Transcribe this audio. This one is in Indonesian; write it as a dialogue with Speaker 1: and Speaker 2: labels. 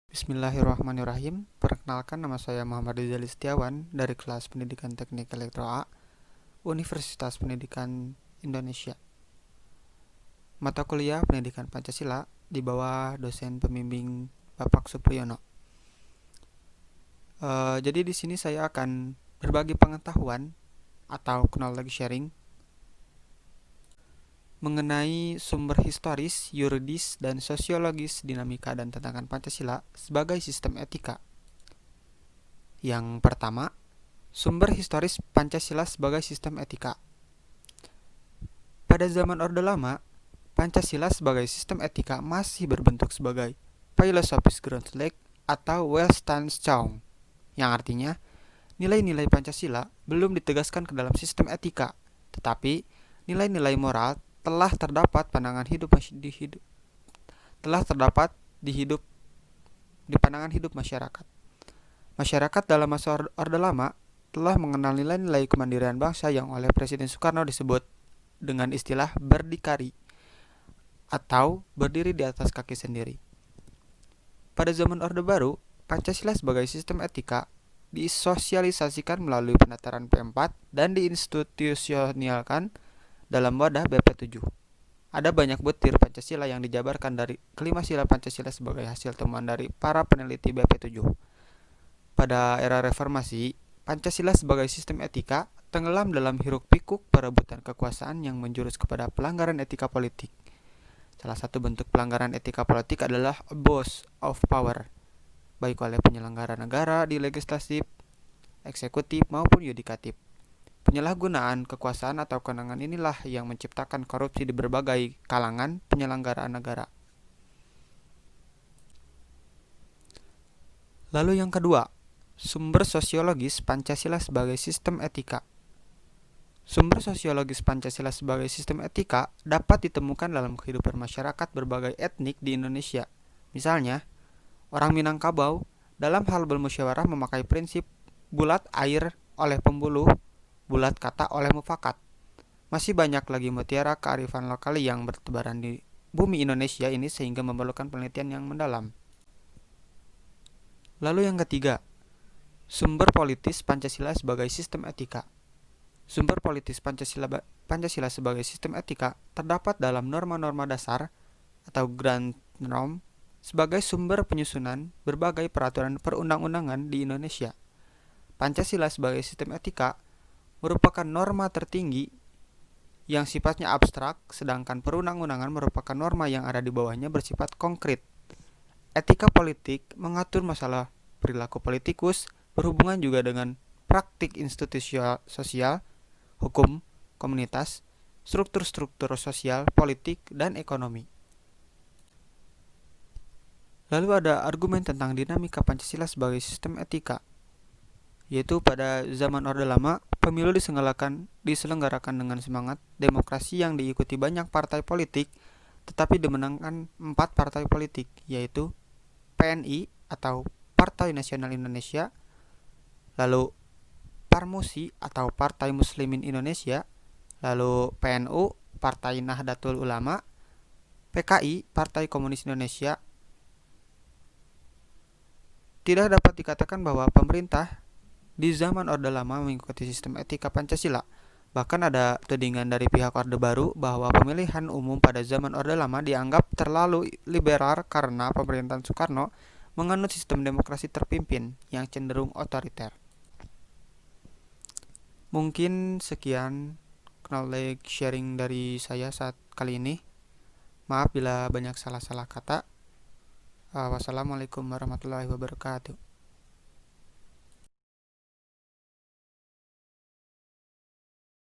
Speaker 1: Bismillahirrahmanirrahim. Perkenalkan, nama saya Muhammad Rizal Setiawan dari kelas Pendidikan Teknik Elektro A, Universitas Pendidikan Indonesia. Mata kuliah Pendidikan Pancasila di bawah dosen pembimbing Bapak Supriyono. Jadi di sini saya akan berbagi pengetahuan atau knowledge sharing mengenai sumber historis, yuridis, dan sosiologis dinamika dan tantangan Pancasila sebagai sistem etika. Yang pertama, sumber historis Pancasila sebagai sistem etika. Pada zaman Orde Lama, Pancasila sebagai sistem etika masih berbentuk sebagai Philosophisch Grundlage atau Weltanschauung, yang artinya nilai-nilai Pancasila belum ditegaskan ke dalam sistem etika, tetapi nilai-nilai moral telah terdapat di pandangan hidup masyarakat. Masyarakat dalam masa Orde Lama telah mengenal nilai-nilai kemandirian bangsa yang oleh Presiden Soekarno disebut dengan istilah berdikari atau berdiri di atas kaki sendiri. Pada zaman Orde Baru, Pancasila sebagai sistem etika disosialisasikan melalui pendaftaran P4 dan diinstitusionalkan dalam wadah BP7. Ada banyak butir Pancasila yang dijabarkan dari kelima sila Pancasila sebagai hasil temuan dari para peneliti BP7. Pada era reformasi, Pancasila sebagai sistem etika tenggelam dalam hiruk-pikuk perebutan kekuasaan yang menjurus kepada pelanggaran etika politik. Salah satu bentuk pelanggaran etika politik adalah abuse of power, baik oleh penyelenggara negara di legislatif, eksekutif, maupun yudikatif. Penyalahgunaan kekuasaan atau kewenangan inilah yang menciptakan korupsi di berbagai kalangan penyelenggaraan negara. Lalu yang kedua, sumber sosiologis Pancasila sebagai sistem etika. Sumber sosiologis Pancasila sebagai sistem etika dapat ditemukan dalam kehidupan masyarakat berbagai etnik di Indonesia. Misalnya, orang Minangkabau dalam hal bermusyawarah memakai prinsip bulat air oleh pembuluh, bulat kata oleh mufakat. Masih banyak lagi mutiara kearifan lokal yang bertebaran di bumi Indonesia ini sehingga memerlukan penelitian yang mendalam. Lalu yang ketiga, sumber politis Pancasila sebagai sistem etika. Sumber politis Pancasila sebagai sistem etika terdapat dalam norma-norma dasar atau grand norm sebagai sumber penyusunan berbagai peraturan perundang-undangan di Indonesia. Pancasila sebagai sistem etika merupakan norma tertinggi yang sifatnya abstrak, sedangkan perundang-undangan merupakan norma yang ada di bawahnya bersifat konkret. Etika politik mengatur masalah perilaku politikus, berhubungan juga dengan praktik institusi sosial, hukum, komunitas, struktur-struktur sosial, politik, dan ekonomi. Lalu ada argumen tentang dinamika Pancasila sebagai sistem etika, yaitu pada zaman Orde Lama, pemilu diselenggarakan dengan semangat demokrasi yang diikuti banyak partai politik, tetapi dimenangkan 4 partai politik, yaitu PNI atau Partai Nasional Indonesia, lalu Parmusi atau Partai Muslimin Indonesia, lalu PNU, Partai Nahdlatul Ulama, PKI, Partai Komunis Indonesia. Tidak dapat dikatakan bahwa pemerintah di zaman Orde Lama mengikuti sistem etika Pancasila. Bahkan ada tudingan dari pihak Orde Baru bahwa pemilihan umum pada zaman Orde Lama dianggap terlalu liberal karena pemerintahan Soekarno menganut sistem demokrasi terpimpin yang cenderung otoriter. Mungkin sekian knowledge sharing dari saya saat kali ini. Maaf bila banyak salah-salah kata. Wassalamualaikum warahmatullahi wabarakatuh.